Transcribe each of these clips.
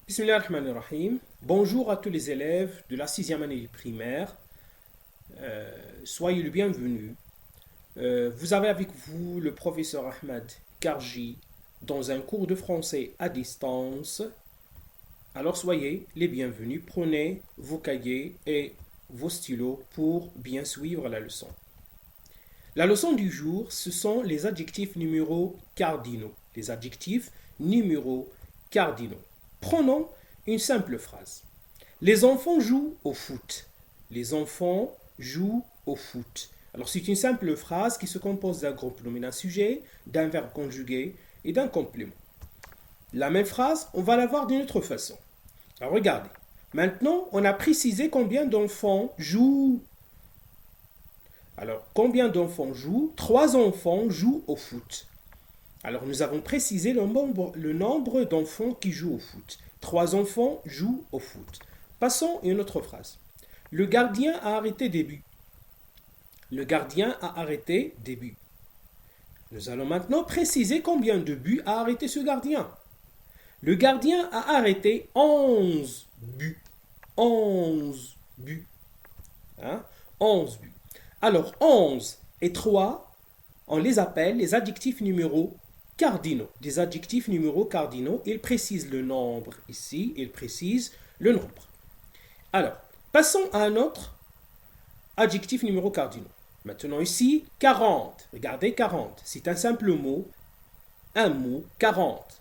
Bismillahirrahmanirrahim. Bonjour à tous les élèves de la sixième année primaire. Soyez le bienvenu. Vous avez avec vous le professeur Ahmed Karji dans un cours de français à distance. Alors soyez les bienvenus. Prenez vos cahiers et vos stylos pour bien suivre la leçon. La leçon du jour, ce sont les adjectifs numéros cardinaux. Les adjectifs numéros cardinaux. Prenons une simple phrase. Les enfants jouent au foot. Les enfants jouent au foot. Alors c'est une simple phrase qui se compose d'un groupe nominal sujet, d'un verbe conjugué et d'un complément. La même phrase, on va la voir d'une autre façon. Alors regardez. Maintenant, on a précisé combien d'enfants jouent. Alors, combien d'enfants jouent? 3 enfants jouent au foot. Alors, nous avons précisé le nombre d'enfants qui jouent au foot. 3 enfants jouent au foot. Passons à une autre phrase. Le gardien a arrêté des buts. Le gardien a arrêté des buts. Nous allons maintenant préciser combien de buts a arrêté ce gardien. Le gardien a arrêté 11 buts. 11 buts. 11 buts. Alors, 11 et 3, on les appelle les adjectifs numéros cardinaux. Des adjectifs numéros cardinaux, ils précisent le nombre ici, ils précisent le nombre. Alors, passons à un autre adjectif numéro cardinaux. Maintenant ici, 40. Regardez, 40. C'est un simple mot. Un mot, 40.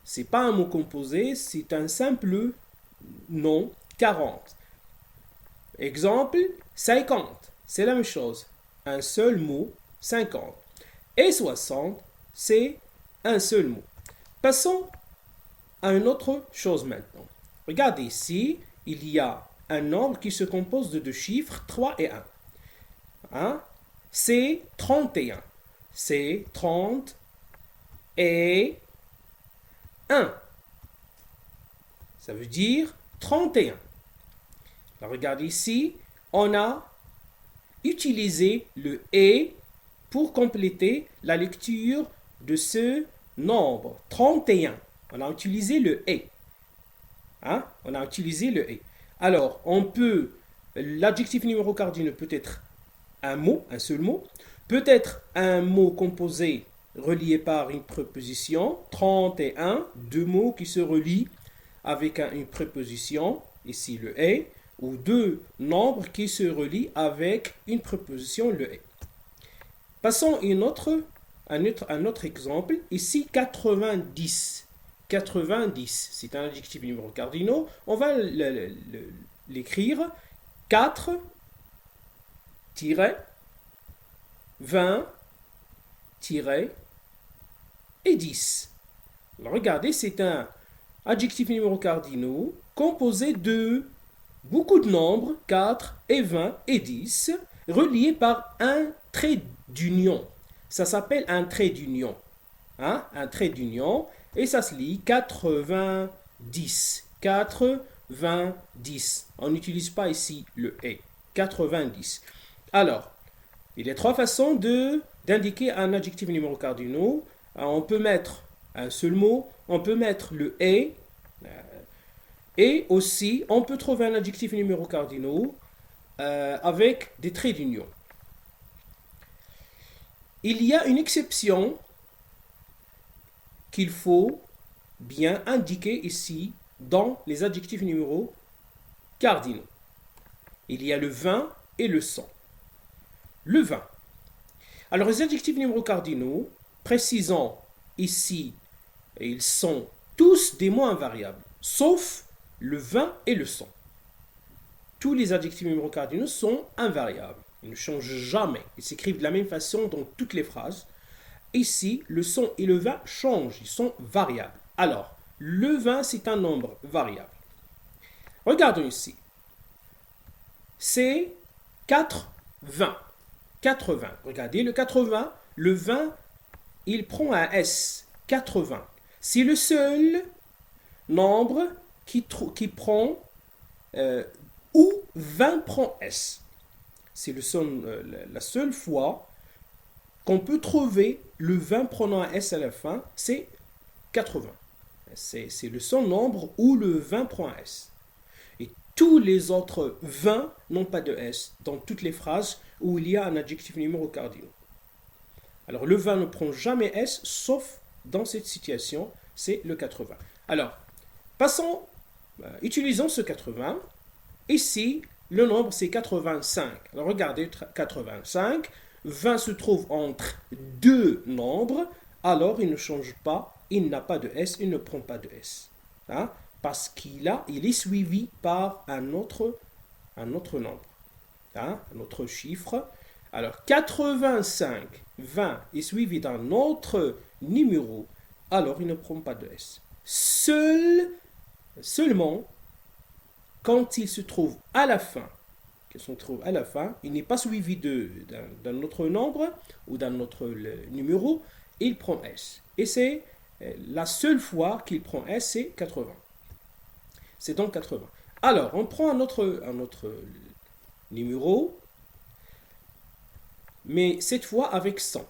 Ce n'est pas un mot composé, c'est un simple nom, 40. Exemple, 50. C'est la même chose. Un seul mot, 50. Et 60, c'est un seul mot. Passons à une autre chose maintenant. Regardez ici, il y a un nombre qui se compose de deux chiffres, 3 et 1. C'est 31. C'est 30 et 1. Ça veut dire 31. Alors regardez ici, on a utilisé le et pour compléter la lecture de ce nombre, 31. On a utilisé le et. On a utilisé le et. Alors, l'adjectif numéro cardinal peut être un mot, un seul mot, peut être un mot composé relié par une préposition, 31, deux mots qui se relient avec une préposition, ici le et, ou deux nombres qui se relient avec une préposition, le et. Passons à un autre exemple. Ici, 90. 90, c'est un adjectif numéro cardinal. On va l'écrire 4 20 et 10. Alors, regardez, c'est un adjectif numéro cardinal composé de beaucoup de nombres, 4 et 20 et 10, reliés par un trait d'union. Ça s'appelle un trait d'union. Un trait d'union. Et ça se lit 90. 90. On n'utilise pas ici le et. 90. Alors, il y a 3 façons d'indiquer un adjectif numéro cardinal. On peut mettre un seul mot, on peut mettre le et aussi on peut trouver un adjectif numéro cardinal avec des traits d'union. Il y a une exception qu'il faut bien indiquer ici dans les adjectifs numéros cardinaux. Il y a le 20 et le 100. Le 20. Alors les adjectifs numéros cardinaux, précisons ici, ils sont tous des mots invariables, sauf le 20 et le 100. Tous les adjectifs numéros cardinaux sont invariables. Ils ne changent jamais. Ils s'écrivent de la même façon dans toutes les phrases. Ici, le 100 et le 20 changent. Ils sont variables. Alors, le 20, c'est un nombre variable. Regardons ici. C'est 4,20. 4,20. Regardez, le 80, le 20, il prend un S. 80. C'est le seul nombre qui prend où 20 prend S. C'est la seule fois qu'on peut trouver le 20 prenant un S à la fin, c'est 80. c'est le seul nombre où le 20 prend un S. Et tous les autres 20 n'ont pas de S dans toutes les phrases où il y a un adjectif numéro cardinal. Alors le 20 ne prend jamais S, sauf dans cette situation, c'est le 80. Alors, utilisons ce 80. Ici, le nombre c'est 85. Alors regardez, 85, 20 se trouve entre deux nombres, alors il ne change pas, il n'a pas de S, il ne prend pas de S. Hein? Parce il est suivi par un autre nombre, hein? Un autre chiffre. Alors 85, 20 est suivi d'un autre numéro, alors il ne prend pas de S. Seulement, quand il se trouve à la fin, il n'est pas suivi d'un autre nombre ou d'un autre numéro, il prend S. Et c'est la seule fois qu'il prend S, c'est 80. C'est donc 80. Alors, on prend un autre numéro, mais cette fois avec 100.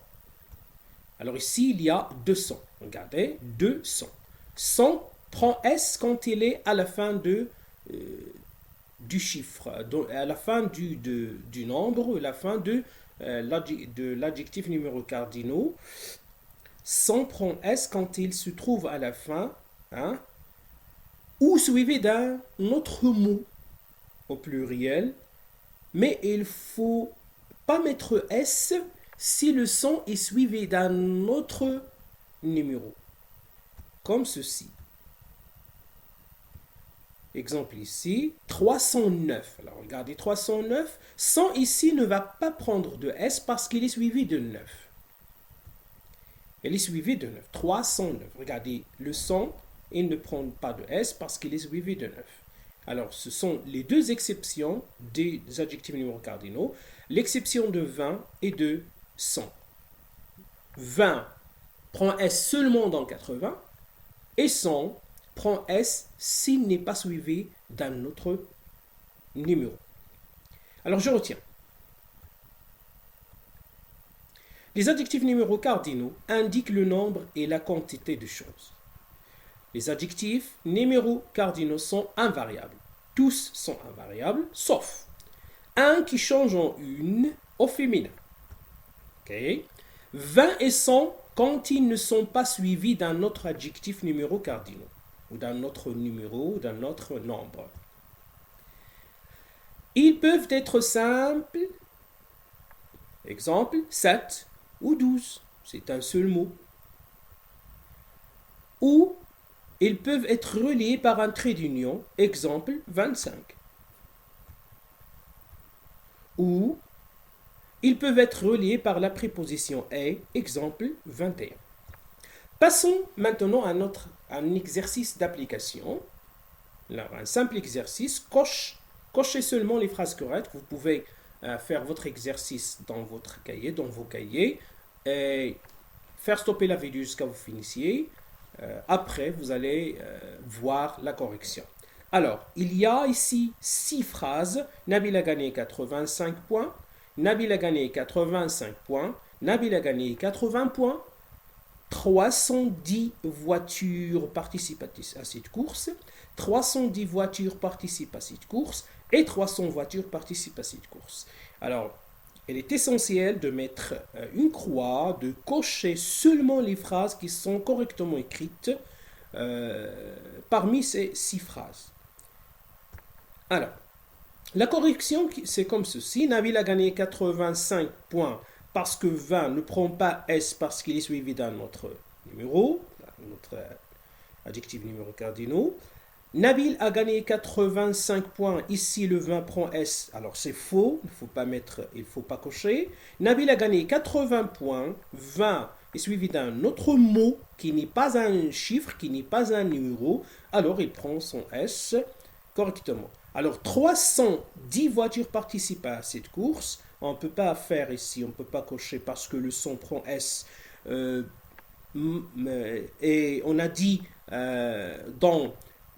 Alors ici, il y a 200. Regardez, 200. 100 prend S quand il est à la fin du chiffre, à la fin du nombre, à la fin de l'adjectif numéro cardinal. 100 prend S quand il se trouve à la fin, hein, ou suivi d'un autre mot au pluriel, mais il ne faut pas mettre S si le son est suivi d'un autre numéro, comme ceci. Exemple ici, 309. Alors regardez, 309, 100 ici ne va pas prendre de S parce qu'il est suivi de 9. Il est suivi de 9. 309. Regardez, le 100, il ne prend pas de S parce qu'il est suivi de 9. Alors, ce sont les deux exceptions des adjectifs numéros cardinaux. L'exception de 20 et de 100. 20 prend S seulement dans 80 et 100 prend S s'il n'est pas suivi d'un autre numéro. Alors, je retiens. Les adjectifs numéros cardinaux indiquent le nombre et la quantité de choses. Les adjectifs numéros cardinaux sont invariables. Tous sont invariables, sauf un qui change en une au féminin. Okay. 20 et 100 quand ils ne sont pas suivis d'un autre adjectif numéro cardinal, ou d'un autre numéro, ou d'un autre nombre. Ils peuvent être simples, exemple 7 ou 12, c'est un seul mot. Ou ils peuvent être reliés par un trait d'union, exemple 25. Ou ils peuvent être reliés par la préposition et, exemple 21. Passons maintenant à un exercice d'application. Alors, un simple exercice, cochez seulement les phrases correctes. Vous pouvez faire votre exercice dans vos cahiers, et faire stopper la vidéo jusqu'à vous finissiez. Après, vous allez voir la correction. Alors, il y a ici 6 phrases. Nabil a gagné 85 points. Nabil a gagné 85 points. Nabil a gagné 80 points. 310 voitures participent à cette course. 310 voitures participent à cette course. Et 300 voitures participent à cette course. Alors, il est essentiel de mettre une croix, de cocher seulement les phrases qui sont correctement écrites parmi ces 6 phrases. Alors, la correction, c'est comme ceci. Nabil a gagné 85 points parce que 20 ne prend pas S parce qu'il est suivi d'un autre numéro, notre adjectif numéro cardinal. Nabil a gagné 85 points. Ici, le 20 prend S. Alors, c'est faux. Il ne faut pas cocher. Nabil a gagné 80 points. 20 est suivi d'un autre mot qui n'est pas un chiffre, qui n'est pas un numéro. Alors, il prend son S correctement. Alors, 310 voitures participent à cette course. On ne peut pas faire ici, on ne peut pas cocher parce que le son prend S. Et on a dit dans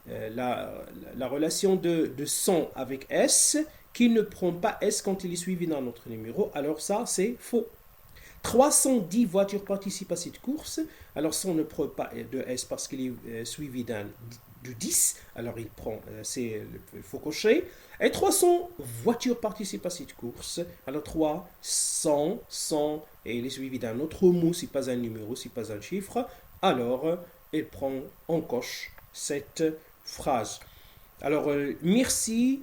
la relation de son avec S qu'il ne prend pas S quand il est suivi d'un autre numéro. Alors ça, c'est faux. 310 voitures participent à cette course. Alors, si on ne prend pas de S parce qu'il est suivi de 10, alors il faut cocher. Et 300 voitures participent à cette course. Alors 300, 100, et il est suivi d'un autre mot, c'est pas un numéro, c'est pas un chiffre. Alors, on coche cette phrase. Alors, merci